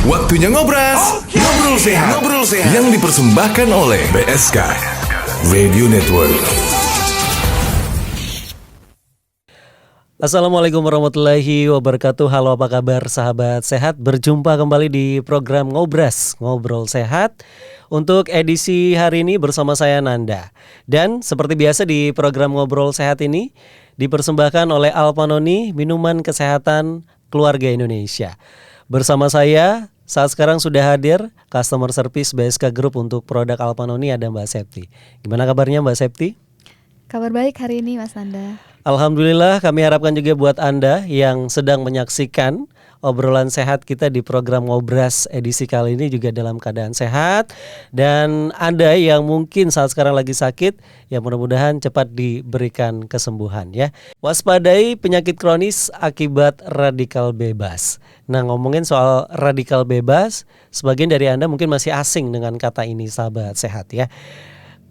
Waktunya ngobras, ngobrol sehat, yang dipersembahkan oleh BSK Radio Network. Assalamualaikum warahmatullahi wabarakatuh. Halo, apa kabar sahabat sehat? Berjumpa kembali di program Ngobras, Ngobrol Sehat. Untuk edisi hari ini bersama saya Nanda. Dan seperti biasa di program Ngobrol Sehat ini dipersembahkan oleh Alpanoni, minuman kesehatan keluarga Indonesia. Bersama saya saat sekarang sudah hadir Customer Service BSK Group untuk produk Alpanoni, ada Mbak Septi. Gimana kabarnya Mbak Septi? Kabar baik hari ini Mas Nanda. Alhamdulillah, kami harapkan juga buat Anda yang sedang menyaksikan obrolan sehat kita di program Ngobras edisi kali ini juga dalam keadaan sehat. Dan Anda yang mungkin saat sekarang lagi sakit, ya mudah-mudahan cepat diberikan kesembuhan ya. Waspadai penyakit kronis akibat radikal bebas. Nah, ngomongin soal radikal bebas, sebagian dari Anda mungkin masih asing dengan kata ini sahabat sehat ya.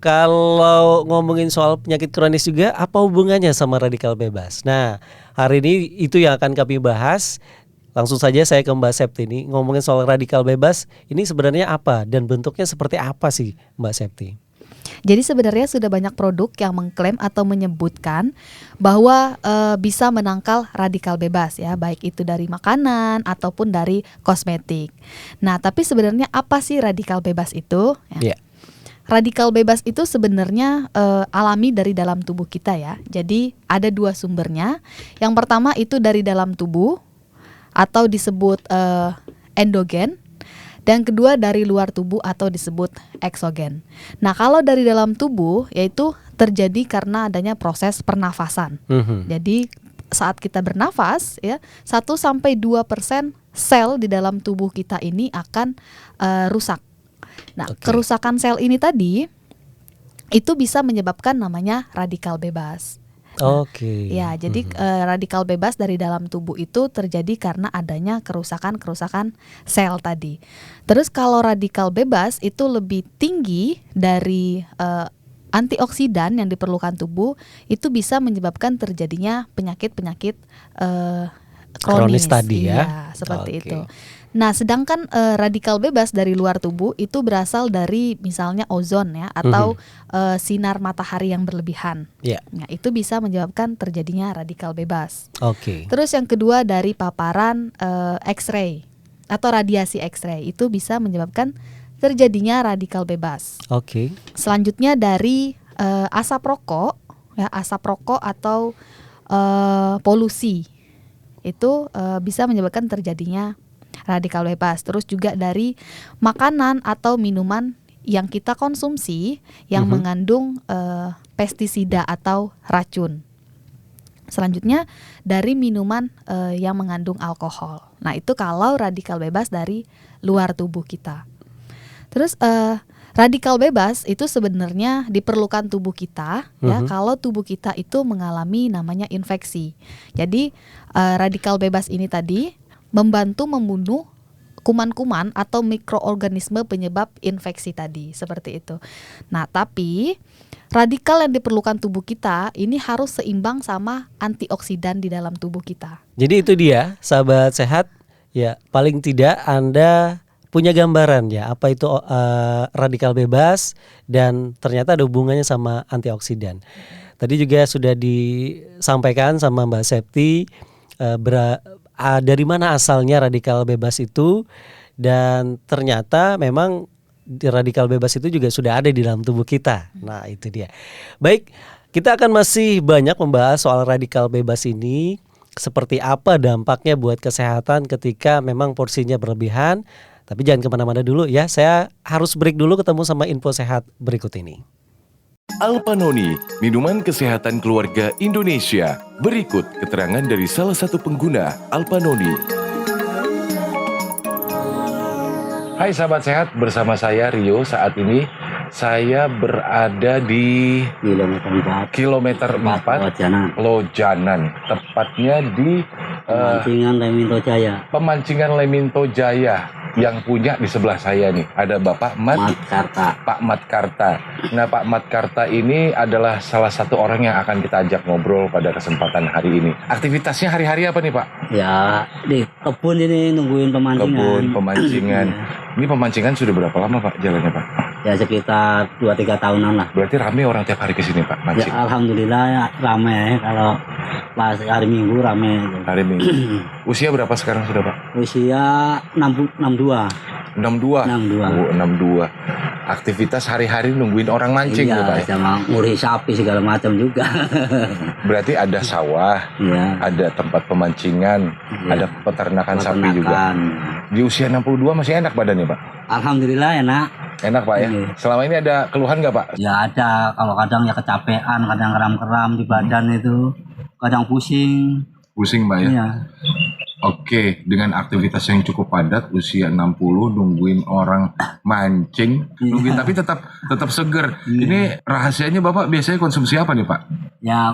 Kalau ngomongin soal penyakit kronis juga, apa hubungannya sama radikal bebas? Nah, hari ini itu yang akan kami bahas. Langsung saja saya ke Mbak Septi ini. Ngomongin soal radikal bebas, ini sebenarnya apa dan bentuknya seperti apa sih Mbak Septi? Jadi sebenarnya sudah banyak produk yang mengklaim atau menyebutkan bahwa bisa menangkal radikal bebas ya, baik itu dari makanan ataupun dari kosmetik. Nah, tapi sebenarnya apa sih radikal bebas itu? Ya. Radikal bebas itu sebenarnya alami dari dalam tubuh kita ya. Jadi ada dua sumbernya. Yang pertama itu dari dalam tubuh atau disebut endogen. Dan kedua dari luar tubuh atau disebut eksogen. Nah, kalau dari dalam tubuh yaitu terjadi karena adanya proses pernafasan. Jadi saat kita bernafas ya, 1-2% sel di dalam tubuh kita ini akan rusak. Nah, kerusakan sel ini tadi itu bisa menyebabkan namanya radikal bebas. Ya, jadi radikal bebas dari dalam tubuh itu terjadi karena adanya kerusakan sel tadi. Terus kalau radikal bebas itu lebih tinggi dari antioksidan yang diperlukan tubuh, itu bisa menyebabkan terjadinya penyakit-penyakit kronis tadi ya. Iya, seperti itu. Nah, sedangkan radikal bebas dari luar tubuh itu berasal dari misalnya ozon ya, atau sinar matahari yang berlebihan. Nah, itu bisa menyebabkan terjadinya radikal bebas. Terus yang kedua dari paparan X-ray atau radiasi X-ray, itu bisa menyebabkan terjadinya radikal bebas. Selanjutnya dari asap rokok ya, asap rokok atau polusi, itu bisa menyebabkan terjadinya radikal bebas. Terus juga dari makanan atau minuman yang kita konsumsi yang mengandung pestisida atau racun. Selanjutnya dari minuman yang mengandung alkohol. Nah, itu kalau radikal bebas dari luar tubuh kita. Terus radikal bebas itu sebenarnya diperlukan tubuh kita ya, kalau tubuh kita itu mengalami namanya infeksi. Jadi radikal bebas ini tadi membantu membunuh kuman-kuman atau mikroorganisme penyebab infeksi tadi, seperti itu. Nah, tapi radikal yang diperlukan tubuh kita ini harus seimbang sama antioksidan di dalam tubuh kita. Jadi itu dia sahabat sehat ya, paling tidak Anda punya gambaran ya apa itu radikal bebas dan ternyata ada hubungannya sama antioksidan. Tadi juga sudah disampaikan sama Mbak Septi dari mana asalnya radikal bebas itu, dan ternyata memang radikal bebas itu juga sudah ada di dalam tubuh kita. Nah, itu dia. Baik, kita akan masih banyak membahas soal radikal bebas ini, seperti apa dampaknya buat kesehatan ketika memang porsinya berlebihan. Tapi jangan kemana-mana dulu ya, saya harus break dulu, ketemu sama info sehat berikut ini. Alpanoni, minuman kesehatan keluarga Indonesia. Berikut keterangan dari salah satu pengguna Alpanoni. Hai sahabat sehat, bersama saya Rio. Saat ini saya berada di kilometer 4 Lojanan. Tepatnya di Pemancingan Leminto Jaya. Pemancingan Leminto Jaya. yang punya di sebelah saya nih. Ada Bapak Mat Karta. Pak Mat Karta. Nah, Pak Mat Karta ini adalah salah satu orang yang akan kita ajak ngobrol pada kesempatan hari ini. Aktivitasnya hari-hari apa nih, Pak? Ya, di kebun ini nungguin pemancingan. Kebun, pemancingan. Ini pemancingan sudah berapa lama, Pak, jalannya, Pak? Ya sekitar 2-3 tahunan lah. Berarti rame orang tiap hari ke sini, Pak, mancing? Ya alhamdulillah ya, rame. Kalau pas hari Minggu rame. Hari Minggu. Usia berapa sekarang sudah, Pak? Usia 62. 62. 62. Oh, 62. Aktivitas hari-hari nungguin orang mancing tuh, Pak. Iya, sama ngurus sapi segala macam juga. Berarti ada sawah, Iya. ada tempat pemancingan, Iya. ada peternakan sapi juga. Di usia 62 masih enak badannya, Pak? Alhamdulillah enak. Enak, Pak, ya? Iya. Selama ini ada keluhan nggak, Pak? Ya ada, kalau kadang ya kecapean, kadang kram-kram di badan itu, kadang pusing. Pusing, Pak, ya? Iya. Oke, dengan aktivitas yang cukup padat, usia 60, nungguin orang mancing, nungguin tapi tetap seger. Ini rahasianya Bapak biasanya konsumsi apa nih, Pak? Ya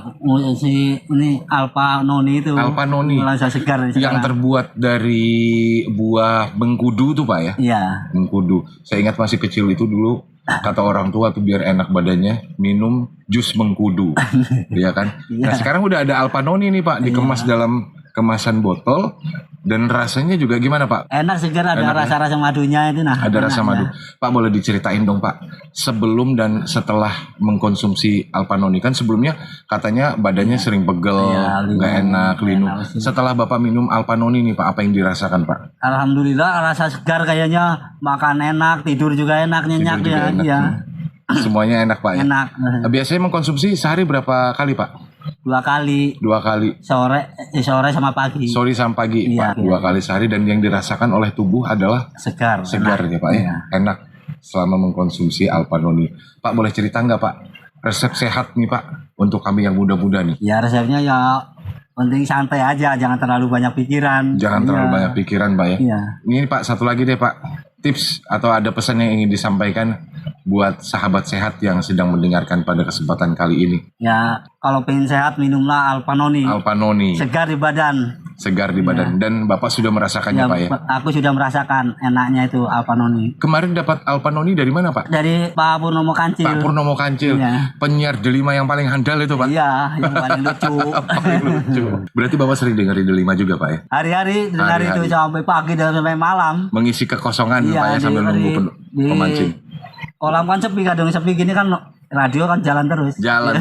si ini Alpha Noni itu. Alpha Noni. Rasa segar Yang sekarang. terbuat dari buah mengkudu tuh, Pak, ya? Iya. Mengkudu. Saya ingat masih kecil itu dulu, kata orang tua tuh biar enak badannya, minum jus mengkudu. Iya kan? Nah, sekarang udah ada Alpha Noni nih, Pak, dikemas dalam kemasan botol, dan rasanya juga gimana, Pak? Enak segar, ada Enak, rasa-rasa madunya itu nah. Ada enak, rasa ya. madu. Pak, boleh diceritain dong, Pak, sebelum dan setelah mengkonsumsi Alpha Noni, kan sebelumnya katanya badannya sering pegel, Iya, nggak linu, enak, linu. enak sih. Setelah Bapak minum Alpha Noni nih, Pak, apa yang dirasakan, Pak? Alhamdulillah rasa segar, kayaknya makan enak, tidur juga enak, nyenyak Tidur juga ya. enak. Iya. Semuanya enak, Pak, ya? Enak. Biasanya mengkonsumsi sehari berapa kali, Pak? 2 kali, 2 kali. sore sama pagi. Sore sama pagi, Iya, Pak. iya. 2 kali sehari, dan yang dirasakan oleh tubuh adalah Segar. segar enak. ya, Pak, ya? Iya. Enak selama mengkonsumsi Alpha Noni. Pak, boleh cerita nggak, Pak, resep sehat nih, Pak, untuk kami yang muda-muda nih? Ya resepnya ya penting santai aja, jangan terlalu banyak pikiran. Jangan terlalu banyak pikiran, Pak, ya? Iya. Ini, Pak, satu lagi deh, Pak. Tips atau ada pesan yang ingin disampaikan buat sahabat sehat yang sedang mendengarkan pada kesempatan kali ini? Ya kalau pengen sehat minumlah Alpha Noni. Alpha Noni, Segar di badan. segar di badan. Dan Bapak sudah merasakannya, Ya, Pak, ya? aku sudah merasakan enaknya itu Alpha Noni. Kemarin dapat Alpha Noni dari mana, Pak? Dari Pak Purnomo Kancil. Pak Purnomo Kancil, Iya. penyiar Delima yang paling handal itu, Pak. Iya, yang paling lucu. Paling lucu. Berarti Bapak sering dengerin Delima juga, Pak, ya? Hari-hari dengar Hari-hari. itu sampai pagi dan sampai malam. Mengisi kekosongan, Iya, Pak, ya, sambil nunggu pemancing. Kolam kan sepi, kadang sepi gini kan radio kan jalan terus. Jalan.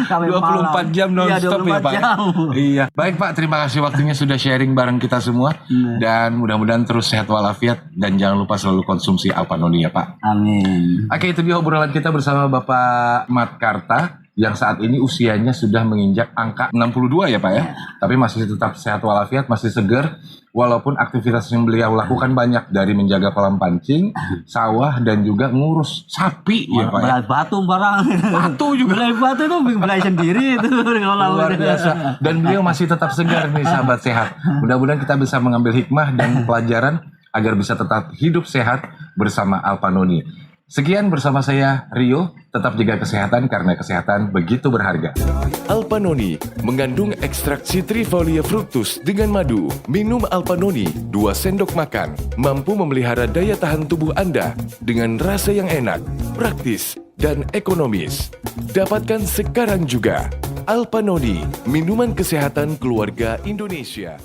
Sampai 24 jam malam. non-stop ya, 24 Pak? jam. Iya. Baik, Pak, terima kasih waktunya sudah sharing bareng kita semua. Dan mudah-mudahan terus sehat walafiat, dan jangan lupa selalu konsumsi Alpha Noni ya, Pak. Amin. Oke, itu dia obrolan kita bersama Bapak Mat Karta yang saat ini usianya sudah menginjak angka 62 ya, Pak, ya. Tapi masih tetap sehat walafiat, masih segar. Walaupun aktivitas yang beliau lakukan banyak, dari menjaga kolam pancing, sawah, dan juga ngurus sapi ya, Pak, ya. Belai batu barang. Batu juga. Belai batu itu belai sendiri itu. Luar biasa. Dan beliau masih tetap segar nih, sahabat sehat. Mudah-mudahan kita bisa mengambil hikmah dan pelajaran agar bisa tetap hidup sehat bersama Alpha Noni. Sekian bersama saya, Rio. Tetap jaga kesehatan karena kesehatan begitu berharga. Alpha Noni mengandung ekstrak Citrifolia fructus dengan madu. Minum Alpha Noni 2 sendok makan mampu memelihara daya tahan tubuh Anda dengan rasa yang enak, praktis, dan ekonomis. Dapatkan sekarang juga. Alpha Noni, minuman kesehatan keluarga Indonesia.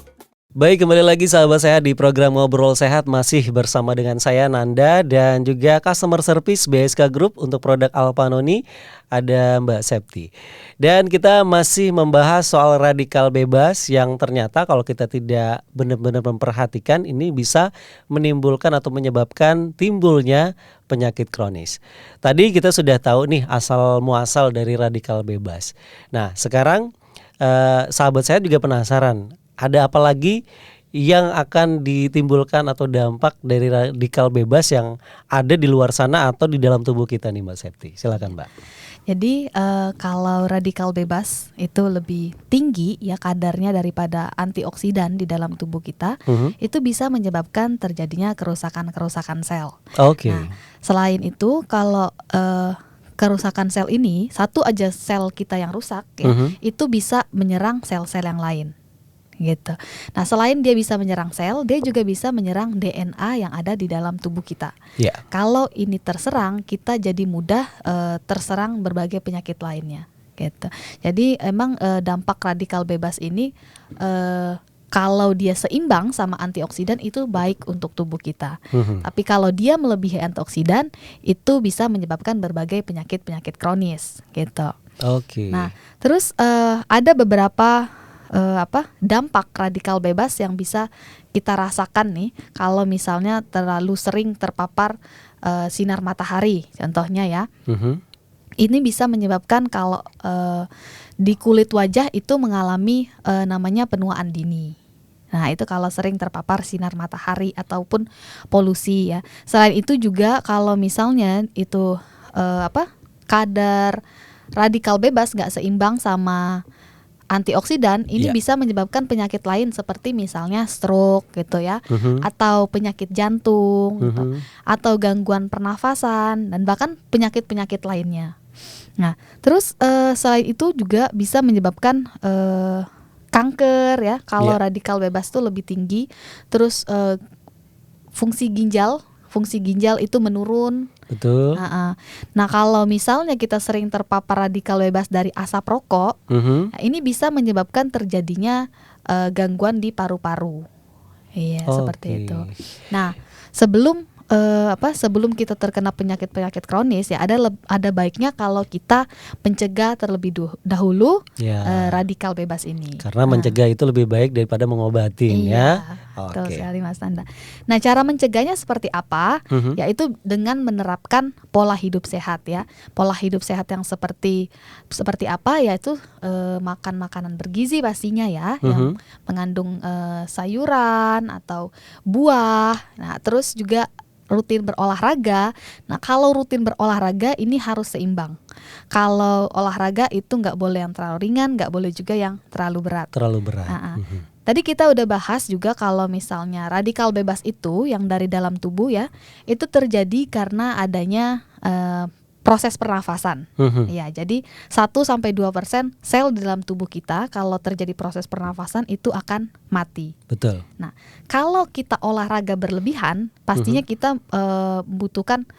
Baik, kembali lagi sahabat sehat di program Ngobrol Sehat, masih bersama dengan saya Nanda dan juga customer service BSK Group untuk produk Alpha Noni ada Mbak Septi. Dan kita masih membahas soal radikal bebas yang ternyata kalau kita tidak benar-benar memperhatikan ini bisa menimbulkan atau menyebabkan timbulnya penyakit kronis. Tadi kita sudah tahu nih asal muasal dari radikal bebas. Nah, sekarang sahabat sehat juga penasaran, ada apa lagi yang akan ditimbulkan atau dampak dari radikal bebas yang ada di luar sana atau di dalam tubuh kita nih, Mbak Septi? Silakan, Mbak. Jadi kalau radikal bebas itu lebih tinggi ya kadarnya daripada antioksidan di dalam tubuh kita, itu bisa menyebabkan terjadinya kerusakan sel. Oke. Nah, selain itu kalau kerusakan sel ini, satu aja sel kita yang rusak ya, itu bisa menyerang sel-sel yang lain. gitu. Nah, selain dia bisa menyerang sel, dia juga bisa menyerang DNA yang ada di dalam tubuh kita. Kalau ini terserang, kita jadi mudah terserang berbagai penyakit lainnya gitu. Jadi emang dampak radikal bebas ini kalau dia seimbang sama antioksidan itu baik untuk tubuh kita. Tapi kalau dia melebihi antioksidan, itu bisa menyebabkan berbagai penyakit-penyakit kronis gitu. Nah, terus ada beberapa dampak radikal bebas yang bisa kita rasakan nih kalau misalnya terlalu sering terpapar sinar matahari, contohnya ya. Ini bisa menyebabkan kalau di kulit wajah itu mengalami namanya penuaan dini. Nah, itu kalau sering terpapar sinar matahari ataupun polusi ya. Selain itu juga kalau misalnya itu kadar radikal bebas nggak seimbang sama antioksidan, ini bisa menyebabkan penyakit lain seperti misalnya stroke gitu ya, atau penyakit jantung, gitu, atau gangguan pernafasan dan bahkan penyakit-penyakit lainnya. Nah, terus selain itu juga bisa menyebabkan kanker ya, kalau radikal bebas itu lebih tinggi. Terus fungsi ginjal itu menurun. Betul. Nah, kalau misalnya kita sering terpapar radikal bebas dari asap rokok, nah, ini bisa menyebabkan terjadinya gangguan di paru-paru. Iya, seperti itu. Nah, sebelum kita terkena penyakit-penyakit kronis ya, ada baiknya kalau kita mencegah terlebih dahulu radikal bebas ini. Karena mencegah itu lebih baik daripada mengobati ya. Betul sekali Mas Tanda. Nah, cara mencegahnya seperti apa? Yaitu dengan menerapkan pola hidup sehat ya. Pola hidup sehat yang seperti apa? Yaitu makan makanan bergizi pastinya ya, yang mengandung sayuran atau buah. Nah, terus juga rutin berolahraga. Nah, kalau rutin berolahraga ini harus seimbang. Kalau olahraga itu nggak boleh yang terlalu ringan, nggak boleh juga yang terlalu berat. Tadi kita udah bahas juga kalau misalnya radikal bebas itu yang dari dalam tubuh ya, itu terjadi karena adanya proses pernafasan. Ya, jadi 1-2% sel di dalam tubuh kita kalau terjadi proses pernafasan itu akan mati. Betul. Nah, kalau kita olahraga berlebihan, pastinya kita membutuhkan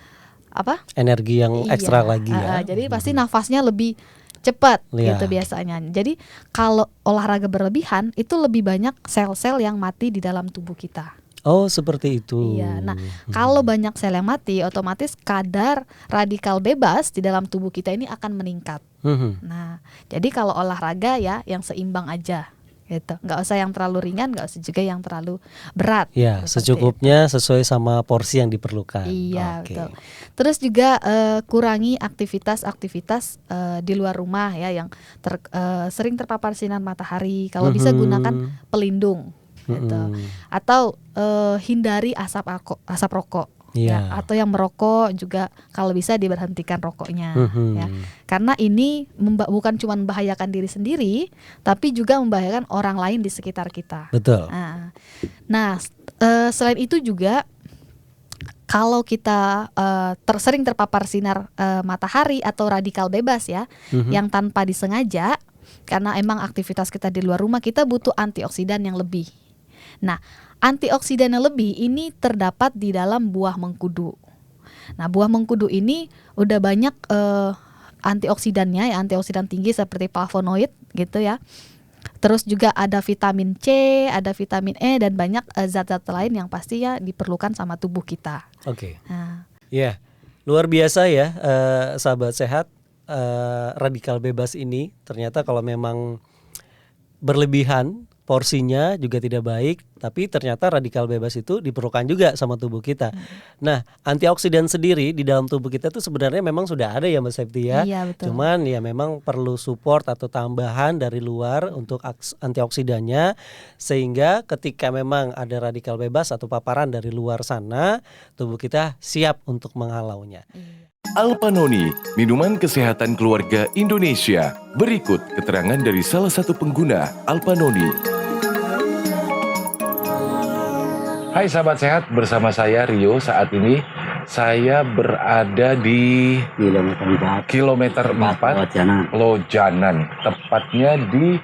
energi yang ekstra lagi ya. Jadi pasti nafasnya lebih cepat gitu biasanya. Jadi kalau olahraga berlebihan itu lebih banyak sel-sel yang mati di dalam tubuh kita. Oh, seperti itu. Iya. Nah, kalau banyak sel yang mati, otomatis kadar radikal bebas di dalam tubuh kita ini akan meningkat. Nah, jadi kalau olahraga ya yang seimbang aja gitu. Nggak usah yang terlalu ringan, nggak usah juga yang terlalu berat. Ya, secukupnya sesuai sama porsi yang diperlukan. Iya, betul. Terus juga kurangi aktivitas-aktivitas di luar rumah ya yang sering terpapar sinar matahari. Kalau bisa gunakan pelindung. Gitu. Atau hindari asap rokok ya, atau yang merokok juga kalau bisa diberhentikan rokoknya ya, karena ini bukan cuma membahayakan diri sendiri tapi juga membahayakan orang lain di sekitar kita. Betul. Nah, selain itu juga kalau kita sering terpapar sinar matahari atau radikal bebas ya, yang tanpa disengaja karena emang aktivitas kita di luar rumah, kita butuh antioksidan yang lebih. Nah, antioksidan yang lebih ini terdapat di dalam buah mengkudu. Nah, buah mengkudu ini udah banyak antioksidannya ya, antioksidan tinggi seperti flavonoid gitu ya. Terus juga ada vitamin C, ada vitamin E dan banyak zat-zat lain yang pastinya diperlukan sama tubuh kita. Ya, luar biasa ya, sahabat sehat. Radikal bebas ini ternyata kalau memang berlebihan porsinya juga tidak baik, tapi ternyata radikal bebas itu diperlukan juga sama tubuh kita. Nah, antioksidan sendiri di dalam tubuh kita tuh sebenarnya memang sudah ada ya Mas Septi ya. Iya, betul. Cuman ya memang perlu support atau tambahan dari luar untuk antioksidannya, sehingga ketika memang ada radikal bebas atau paparan dari luar sana, tubuh kita siap untuk menghalaunya. Alpanoni, minuman kesehatan keluarga Indonesia. Berikut keterangan dari salah satu pengguna Alpanoni. Hai sahabat sehat, bersama saya Rio. Saat ini saya berada di kilometer 4 Lojanan, tepatnya di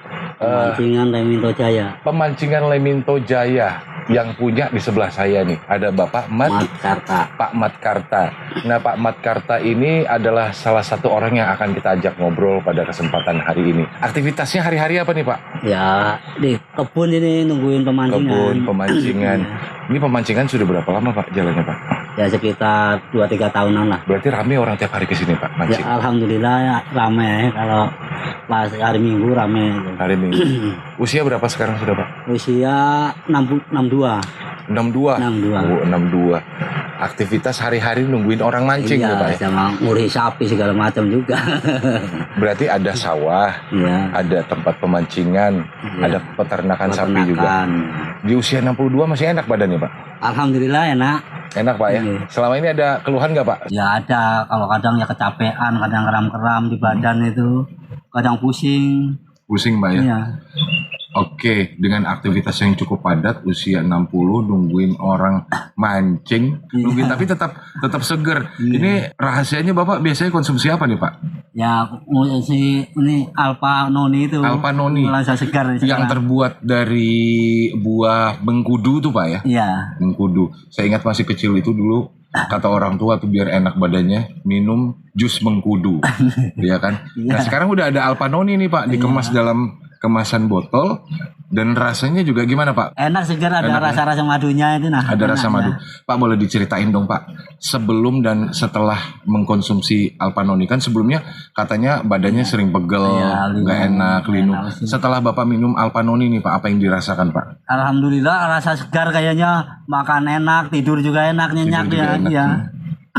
Pemancingan Leminto Jaya. Pemancingan Leminto Jaya yang punya di sebelah saya nih ada Bapak Mat Karta. Pak Mat Karta. Nah, Pak Mat Karta ini adalah salah satu orang yang akan kita ajak ngobrol pada kesempatan hari ini. Aktivitasnya hari-hari apa nih, Pak? Ya di kebun ini nungguin pemancingan. Kebun, pemancingan. Ini pemancingan sudah berapa lama, Pak, jalannya, Pak? Ya sekitar 2-3 tahunan lah. Berarti rame orang tiap hari ke sini, Pak, Ya mancing. alhamdulillah ya, rame. Kalau pas hari Minggu rame. Hari Minggu. Usia berapa sekarang sudah, Pak? Usia 62. 62. 62. Oh, 62. Aktivitas hari-hari nungguin orang mancing ya, Pak. Iya, sama ngurus sapi segala macam juga. Berarti ada sawah, Iya. ada tempat pemancingan, Iya. ada peternakan sapi juga. Peternakan. Di usia 62 masih enak badannya, Pak? Alhamdulillah enak. Enak, Pak, ya? Iya. Selama ini ada keluhan nggak, Pak? Ya ada, kalau kadang ya kecapean, kadang kram-kram di badan itu, kadang pusing. Pusing, Pak, ya? Iya. Oke, dengan aktivitas yang cukup padat, usia 60, nungguin orang mancing, nungguin tapi tetap seger. Ini rahasianya Bapak biasanya konsumsi apa nih, Pak? Ya si ini Alpha Noni itu. Alpha Noni. Rasa segar Yang sekarang. terbuat dari buah mengkudu tuh, Pak, ya? Iya. Mengkudu. Saya ingat masih kecil itu dulu kata orang tua tuh biar enak badannya minum jus mengkudu, ya kan? Nah, sekarang udah ada Alpha Noni nih, Pak, dikemas dalam kemasan botol dan rasanya juga gimana, Pak? Enak segar, ada Enak, ya? rasa-rasa madunya itu nah. Ada rasa Enak, madu. ya. Pak, boleh diceritain dong, Pak, sebelum dan setelah mengkonsumsi Alpha Noni, kan sebelumnya katanya badannya sering pegel, Iya, nggak linu, enak, linu. enak sih. Setelah Bapak minum Alpha Noni nih, Pak, apa yang dirasakan, Pak? Alhamdulillah rasa segar kayaknya, makan enak, tidur juga enak, nyenyak Tidur juga ya. enak. Iya.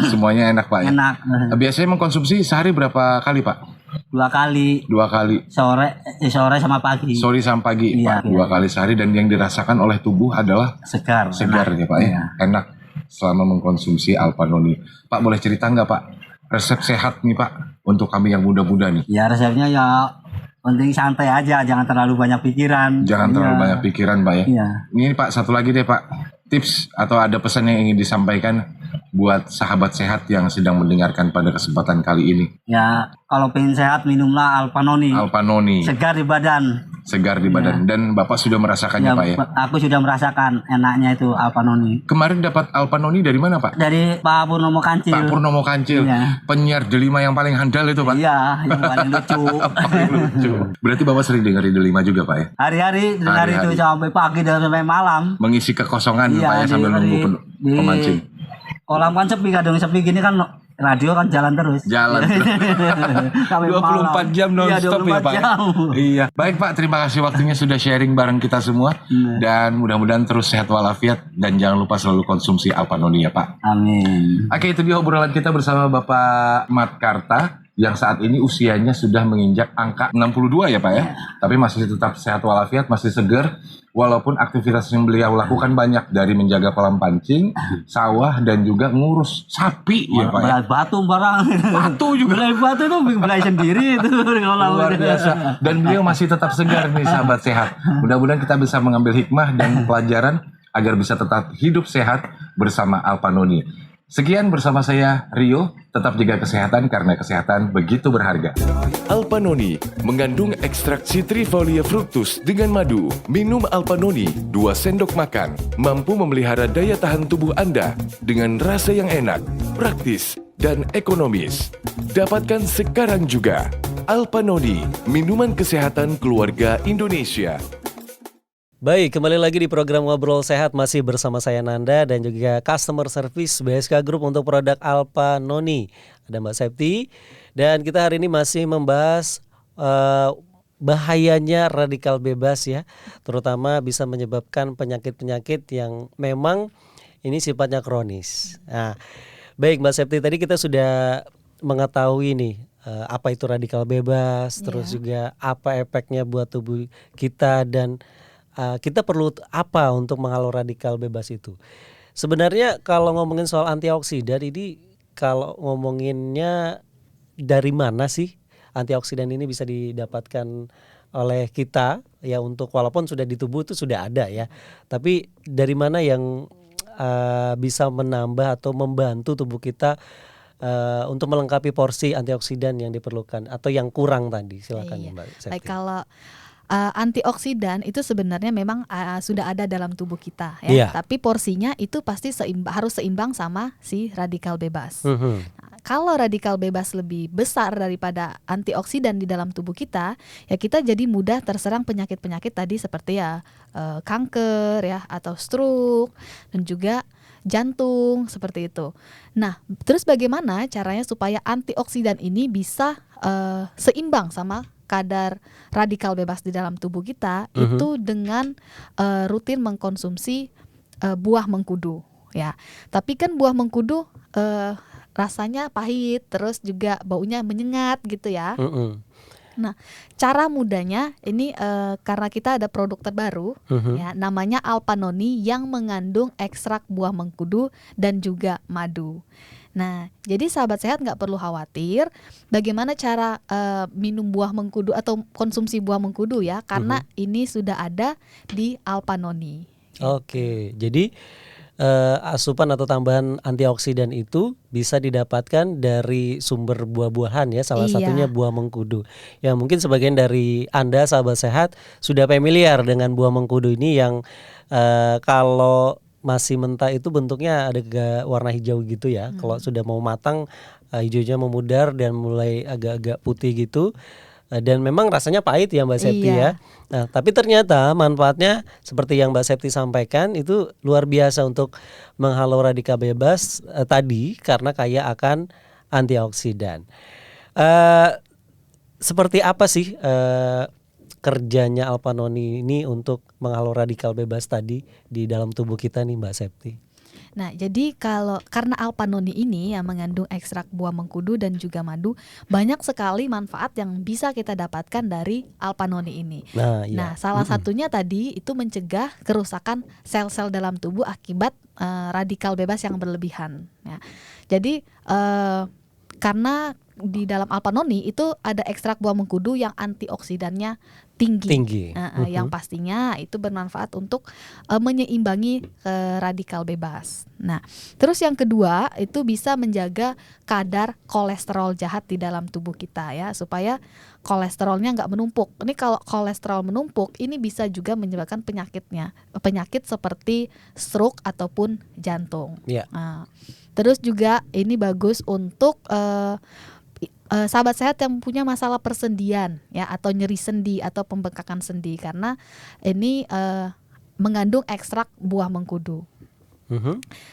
Semuanya enak, Pak, ya? Enak. Biasanya mengkonsumsi sehari berapa kali, Pak? 2 kali, 2 kali. sore sama pagi. Sore sama pagi, Iya, Pak. iya. 2 kali sehari dan yang dirasakan oleh tubuh adalah Segar. segar enak. ya, Pak, ya? Iya. Enak selama mengkonsumsi Alpha Noni. Pak, boleh cerita nggak, Pak, resep sehat nih, Pak, untuk kami yang muda-muda nih? Ya resepnya ya penting santai aja, jangan terlalu banyak pikiran. Jangan Iya. terlalu banyak pikiran, Pak, ya? Iya. Ini, Pak, satu lagi deh, Pak. Tips atau ada pesan yang ingin disampaikan buat sahabat sehat yang sedang mendengarkan pada kesempatan kali ini? Ya kalau pengen sehat minumlah Alpha Noni. Alpha Noni, Segar di badan. segar di badan. Dan Bapak sudah merasakannya, Ya, Pak, ya? aku sudah merasakan enaknya itu Alpha Noni. Kemarin dapat Alpha Noni dari mana, Pak? Dari Pak Purnomo Kancil. Pak Purnomo Kancil, Iya. penyiar Delima yang paling handal itu, Pak. Iya, yang paling lucu. Paling lucu. Berarti Bapak sering dengerin Delima juga, Pak, ya? Hari-hari dengar itu Hari-hari. sampai pagi dan sampai malam. Mengisi kekosongan, Iya, Pak, ya, sambil nunggu pemancing. Kolam kan sepi, kadang sepi gini kan radio kan jalan terus. Jalan. Sampai 24 jam Iya, non-stop ya, 24 Pak. jam. Iya. Baik, Pak, terima kasih waktunya sudah sharing bareng kita semua. Dan mudah-mudahan terus sehat walafiat dan jangan lupa selalu konsumsi Alpha Noni ya, Pak. Amin. Oke, itu dia obrolan kita bersama Bapak Mat Karta yang saat ini usianya sudah menginjak angka 62 ya, Pak, ya. Tapi masih tetap sehat walafiat, masih segar. Walaupun aktivitas yang beliau lakukan banyak, dari menjaga kolam pancing, sawah, dan juga ngurus sapi ya, Pak, ya. Belai batu barang. Batu juga. Belai batu itu belai sendiri itu kolam. Luar biasa. Dan beliau masih tetap segar nih, sahabat sehat. Mudah-mudahan kita bisa mengambil hikmah dan pelajaran agar bisa tetap hidup sehat bersama Alpha Noni. Sekian bersama saya Rio, tetap jaga kesehatan karena kesehatan begitu berharga. Alpha Noni mengandung ekstrak Citrifolia fructus dengan madu. Minum Alpha Noni 2 sendok makan mampu memelihara daya tahan tubuh Anda dengan rasa yang enak, praktis, dan ekonomis. Dapatkan sekarang juga. Alpha Noni, minuman kesehatan keluarga Indonesia. Baik, kembali lagi di program Ngobrol Sehat masih bersama saya Nanda dan juga Customer Service BSK Group untuk produk Alpha Noni. Ada Mbak Septi dan kita hari ini masih membahas bahayanya radikal bebas ya, terutama bisa menyebabkan penyakit-penyakit yang memang ini sifatnya kronis. Nah, baik Mbak Septi, tadi kita sudah mengetahui nih apa itu radikal bebas, terus juga apa efeknya buat tubuh kita dan kita perlu apa untuk menghalau radikal bebas itu. Sebenarnya kalau ngomongin soal antioksidan ini, kalau ngomonginnya dari mana sih antioksidan ini bisa didapatkan oleh kita ya, untuk walaupun sudah di tubuh itu sudah ada ya, tapi dari mana yang bisa menambah atau membantu tubuh kita untuk melengkapi porsi antioksidan yang diperlukan atau yang kurang tadi. Silakan Iya. Mbak Septi. Baik, kalau antioksidan itu sebenarnya memang sudah ada dalam tubuh kita ya. Iya. Tapi porsinya itu pasti harus seimbang sama si radikal bebas. Mhm. Nah, kalau radikal bebas lebih besar daripada antioksidan di dalam tubuh kita, ya kita jadi mudah terserang penyakit-penyakit tadi seperti ya kanker ya atau stroke dan juga jantung seperti itu. Nah, terus bagaimana caranya supaya antioksidan ini bisa seimbang sama kadar radikal bebas di dalam tubuh kita itu dengan rutin mengkonsumsi buah mengkudu ya. Tapi kan buah mengkudu rasanya pahit, terus juga baunya menyengat gitu ya. Nah, cara mudahnya ini karena kita ada produk terbaru ya, namanya Alpanoni yang mengandung ekstrak buah mengkudu dan juga madu. Nah, jadi sahabat sehat nggak perlu khawatir bagaimana cara minum buah mengkudu atau konsumsi buah mengkudu ya, karena ini sudah ada di Alpanoni. Oke, jadi asupan atau tambahan antioksidan itu bisa didapatkan dari sumber buah-buahan ya, salah satunya buah mengkudu. Ya mungkin sebagian dari Anda sahabat sehat sudah familiar dengan buah mengkudu ini yang kalau masih mentah itu bentuknya ada warna hijau gitu ya. Kalau sudah mau matang hijaunya memudar dan mulai agak-agak putih gitu. Dan memang rasanya pahit ya Mbak Septi ya. Nah, tapi ternyata manfaatnya seperti yang Mbak Septi sampaikan itu luar biasa untuk menghalau radikal bebas tadi karena kaya akan antioksidan. Seperti apa sih kerjanya Alpanoni ini untuk menghalau radikal bebas tadi di dalam tubuh kita nih Mbak Septi? Nah, jadi karena Alpanoni ini yang mengandung ekstrak buah mengkudu dan juga madu, banyak sekali manfaat yang bisa kita dapatkan dari Alpanoni ini. Nah, salah satunya tadi itu mencegah kerusakan sel-sel dalam tubuh akibat radikal bebas yang berlebihan. Ya. Jadi karena di dalam Alpanoni itu ada ekstrak buah mengkudu yang antioksidannya tinggi. Yang pastinya itu bermanfaat untuk menyeimbangi radikal bebas. Nah, terus yang kedua itu bisa menjaga kadar kolesterol jahat di dalam tubuh kita ya, supaya kolesterolnya nggak menumpuk. Ini kalau kolesterol menumpuk, ini bisa juga menyebabkan penyakit seperti stroke ataupun jantung. Nah, terus juga ini bagus untuk sahabat sehat yang punya masalah persendian ya, atau nyeri sendi atau pembengkakan sendi, karena ini mengandung ekstrak buah mengkudu.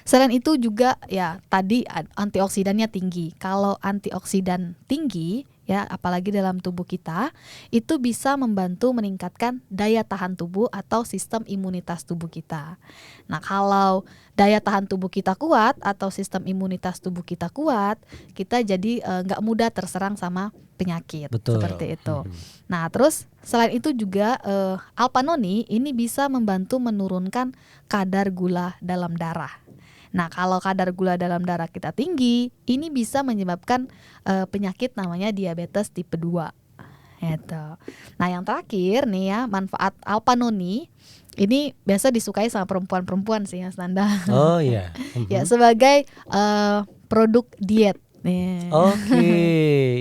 Selain itu juga ya tadi antioksidannya tinggi. Kalau antioksidan tinggi ya, apalagi dalam tubuh kita, itu bisa membantu meningkatkan daya tahan tubuh atau sistem imunitas tubuh kita. Nah, kalau daya tahan tubuh kita kuat atau sistem imunitas tubuh kita kuat, kita jadi nggak mudah terserang sama penyakit. Betul. Seperti itu. Nah, terus selain itu juga Alpanoni ini bisa membantu menurunkan kadar gula dalam darah. Nah, kalau kadar gula dalam darah kita tinggi, ini bisa menyebabkan penyakit namanya diabetes tipe 2. Gitu. Nah, yang terakhir nih ya, manfaat Alpanoni ini biasa disukai sama perempuan-perempuan sih Mas Nanda. Oh iya. Ya, sebagai produk diet. Oke,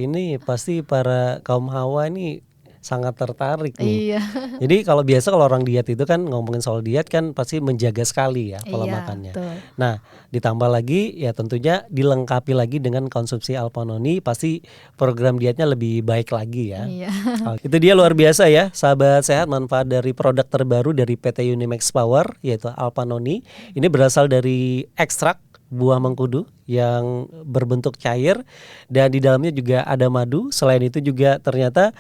ini pasti para kaum hawa ini sangat tertarik nih. Iya. Jadi kalau orang diet itu kan ngomongin soal diet kan pasti menjaga sekali ya pola makannya. Betul. Nah, ditambah lagi ya tentunya dilengkapi lagi dengan konsumsi Alpanoni, pasti program dietnya lebih baik lagi ya. Iya. Itu dia luar biasa ya, sahabat sehat, manfaat dari produk terbaru dari PT Unimax Power yaitu Alpanoni. Ini berasal dari ekstrak buah mengkudu yang berbentuk cair dan di dalamnya juga ada madu. Selain itu juga ternyata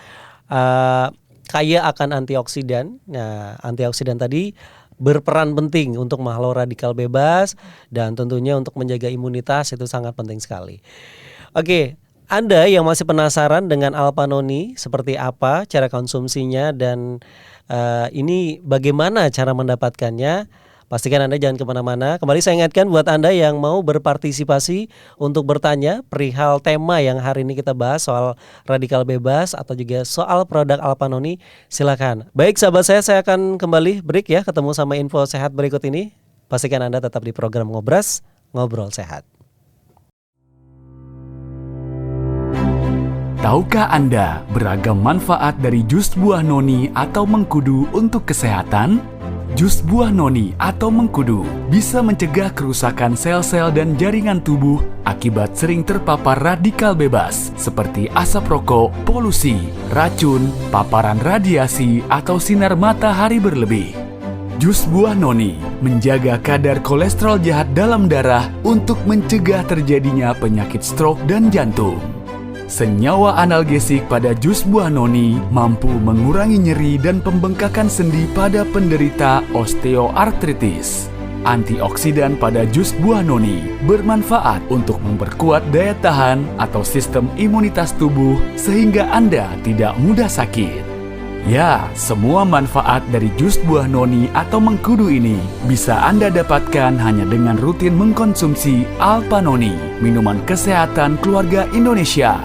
kaya akan antioksidan. Nah, antioksidan tadi berperan penting untuk menghalau radikal bebas dan tentunya untuk menjaga imunitas itu sangat penting sekali. Oke, Anda yang masih penasaran dengan Alpanoni seperti apa cara konsumsinya dan ini bagaimana cara mendapatkannya, pastikan Anda jangan kemana-mana. Kembali saya ingatkan buat Anda yang mau berpartisipasi untuk bertanya perihal tema yang hari ini kita bahas soal radikal bebas atau juga soal produk Alpanoni, silakan. Baik sahabat saya akan kembali break ya, ketemu sama info sehat berikut ini. Pastikan Anda tetap di program Ngobras, Ngobrol Sehat. Tahukah Anda beragam manfaat dari jus buah noni atau mengkudu untuk kesehatan? Jus buah noni atau mengkudu bisa mencegah kerusakan sel-sel dan jaringan tubuh akibat sering terpapar radikal bebas seperti asap rokok, polusi, racun, paparan radiasi, atau sinar matahari berlebih. Jus buah noni menjaga kadar kolesterol jahat dalam darah untuk mencegah terjadinya penyakit stroke dan jantung. Senyawa analgesik pada jus buah noni mampu mengurangi nyeri dan pembengkakan sendi pada penderita osteoartritis. Antioksidan pada jus buah noni bermanfaat untuk memperkuat daya tahan atau sistem imunitas tubuh sehingga Anda tidak mudah sakit. Ya, semua manfaat dari jus buah noni atau mengkudu ini bisa Anda dapatkan hanya dengan rutin mengkonsumsi Alpa Noni, minuman kesehatan keluarga Indonesia.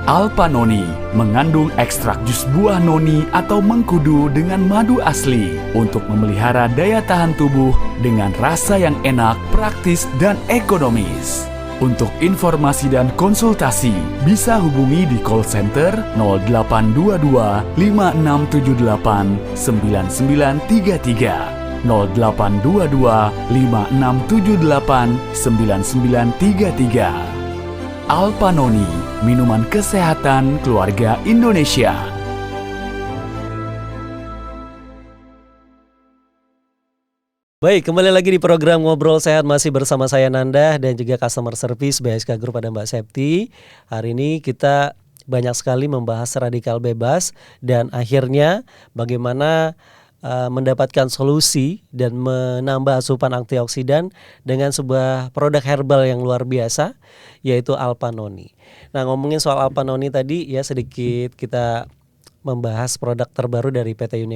Alpa Noni mengandung ekstrak jus buah noni atau mengkudu dengan madu asli untuk memelihara daya tahan tubuh dengan rasa yang enak, praktis, dan ekonomis. Untuk informasi dan konsultasi, bisa hubungi di call center 0822 5678 9933, 0822 5678 9933. Alpa Noni, minuman kesehatan keluarga Indonesia. Baik, kembali lagi di program Ngobrol Sehat masih bersama saya Nanda dan juga Customer Service BSK Group ada Mbak Septi. Hari ini kita banyak sekali membahas radikal bebas dan akhirnya bagaimana mendapatkan solusi dan menambah asupan antioksidan dengan sebuah produk herbal yang luar biasa yaitu Alpa Noni. Nah, ngomongin soal Alpa Noni tadi ya sedikit kita membahas produk terbaru dari PT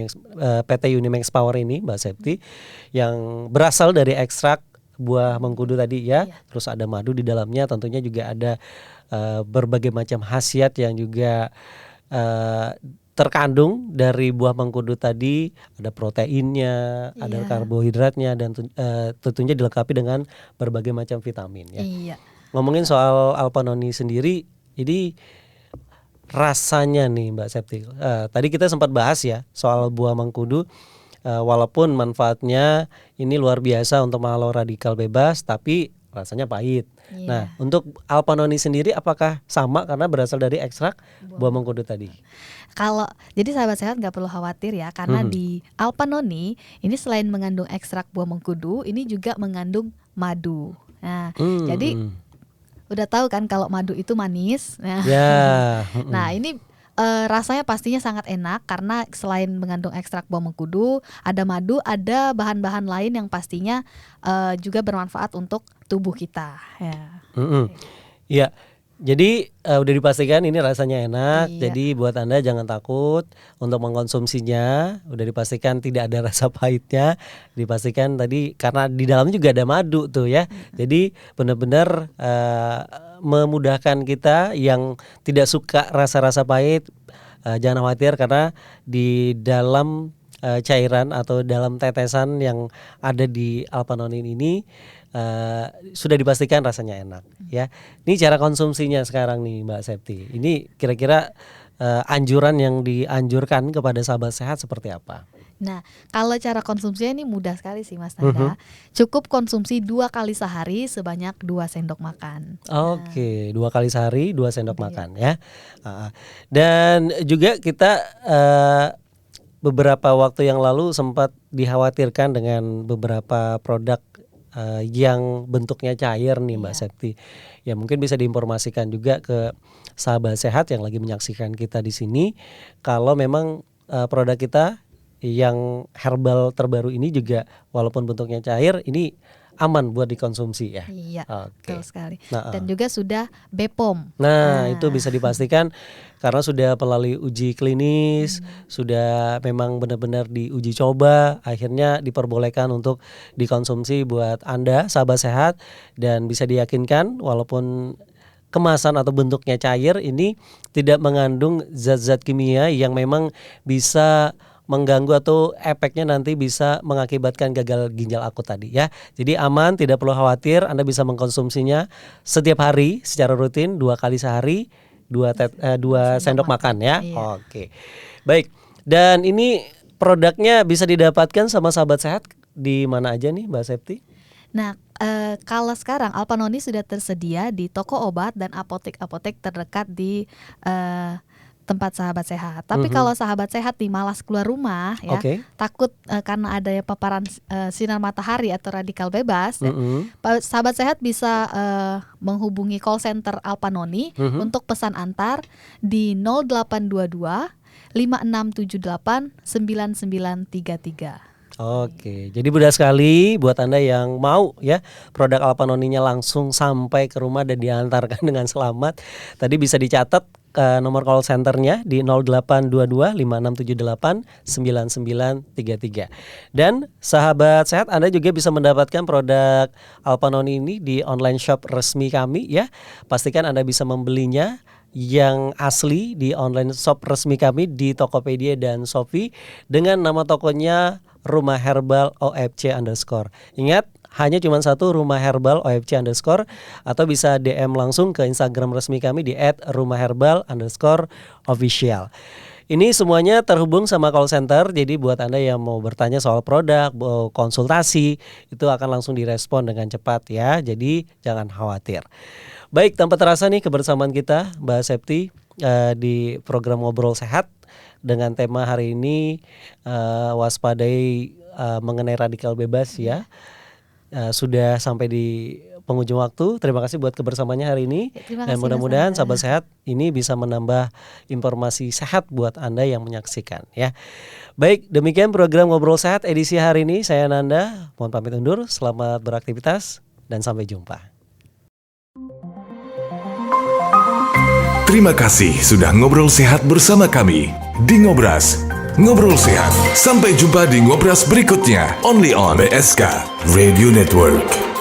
Unimax Power ini Mbak Septi yang berasal dari ekstrak buah mengkudu tadi ya. Terus ada madu di dalamnya, tentunya juga ada berbagai macam khasiat yang juga terkandung dari buah mengkudu tadi, ada proteinnya, ada karbohidratnya dan tentunya dilengkapi dengan berbagai macam vitamin ya. Iya. Ngomongin soal Alpa Noni sendiri, ini rasanya nih Mbak Septi. Tadi kita sempat bahas ya soal buah mengkudu, walaupun manfaatnya ini luar biasa untuk menghalau radikal bebas, tapi rasanya pahit. Iya. Nah, untuk Alpa Noni sendiri apakah sama karena berasal dari ekstrak buah mengkudu tadi? Jadi sahabat sehat nggak perlu khawatir ya, karena di Alpa Noni ini selain mengandung ekstrak buah mengkudu, ini juga mengandung madu. Nah, jadi udah tahu kan kalau madu itu manis. Nah, ini rasanya pastinya sangat enak karena selain mengandung ekstrak buah mengkudu, ada madu, ada bahan-bahan lain yang pastinya juga bermanfaat untuk tubuh kita. Iya. Jadi udah dipastikan ini rasanya enak. Iya. Jadi buat Anda jangan takut untuk mengkonsumsinya. Udah dipastikan tidak ada rasa pahitnya. Dipastikan tadi karena di dalamnya juga ada madu tuh ya. Jadi benar-benar memudahkan kita yang tidak suka rasa-rasa pahit. Jangan khawatir karena di dalam cairan atau dalam tetesan yang ada di Alpa Noni ini sudah dipastikan rasanya enak ya. Ini cara konsumsinya sekarang nih Mbak Septi. Ini kira-kira anjuran yang dianjurkan kepada sahabat sehat seperti apa? Nah, kalau cara konsumsinya ini mudah sekali sih Mas Nanda. Cukup konsumsi 2 kali sehari sebanyak 2 sendok makan. Oke, 2 kali sehari 2 sendok makan ya. Dan juga kita beberapa waktu yang lalu sempat dikhawatirkan dengan beberapa produk yang bentuknya cair nih Mbak Septi. Ya mungkin bisa diinformasikan juga ke sahabat sehat yang lagi menyaksikan kita di sini kalau memang produk kita yang herbal terbaru ini juga walaupun bentuknya cair ini aman buat dikonsumsi ya. Iya, Oke. betul sekali. Nah, Dan juga sudah BPOM. Nah, itu bisa dipastikan karena sudah melalui uji klinis, sudah memang benar-benar diuji coba, akhirnya diperbolehkan untuk dikonsumsi buat Anda sahabat sehat dan bisa diyakinkan walaupun kemasan atau bentuknya cair ini tidak mengandung zat-zat kimia yang memang bisa mengganggu atau efeknya nanti bisa mengakibatkan gagal ginjal akut tadi ya. Jadi aman, tidak perlu khawatir, Anda bisa mengkonsumsinya setiap hari secara rutin 2 kali sehari 2 sendok makan ya. Iya. Oke. Baik. Dan ini produknya bisa didapatkan sama sahabat sehat di mana aja nih Mbak Septi? Nah, kalau sekarang Alpanoni sudah tersedia di toko obat dan apotek-apotek terdekat di tempat sahabat sehat. Tapi kalau sahabat sehat nih malas keluar rumah ya, takut karena adanya paparan sinar matahari atau radikal bebas, ya, sahabat sehat bisa menghubungi call center Alpanoni untuk pesan antar di 0822 5678 9933. Oke, jadi mudah sekali buat Anda yang mau ya produk Alpanoninya langsung sampai ke rumah dan diantarkan dengan selamat. Tadi bisa dicatat nomor call centernya di 0822 5678 9933. Dan sahabat sehat, Anda juga bisa mendapatkan produk Alpanoni ini di online shop resmi kami ya. Pastikan Anda bisa membelinya yang asli di online shop resmi kami di Tokopedia dan Shopee dengan nama tokonya Rumah Herbal OFC_. Ingat, hanya cuma satu, Rumah Herbal OFC_, atau bisa DM langsung ke Instagram resmi kami di @rumahherbal_official. Ini semuanya terhubung sama call center, jadi buat Anda yang mau bertanya soal produk, mau konsultasi, itu akan langsung direspon dengan cepat ya, jadi jangan khawatir. Baik, tanpa terasa nih kebersamaan kita Mbak Septi di program Ngobrol Sehat dengan tema hari ini waspadai mengenai radikal bebas ya. Sudah sampai di penghujung waktu. Terima kasih buat kebersamaannya hari ini. Dan mudah-mudahan sahabat sehat ini bisa menambah informasi sehat buat Anda yang menyaksikan ya. Baik, demikian program Ngobrol Sehat edisi hari ini. Saya Nanda, mohon pamit undur. Selamat beraktivitas dan sampai jumpa. Terima kasih sudah ngobrol sehat bersama kami di Ngobras. Ngobrol sehat. Sampai jumpa di Ngobras berikutnya. Only on BSK Radio Network.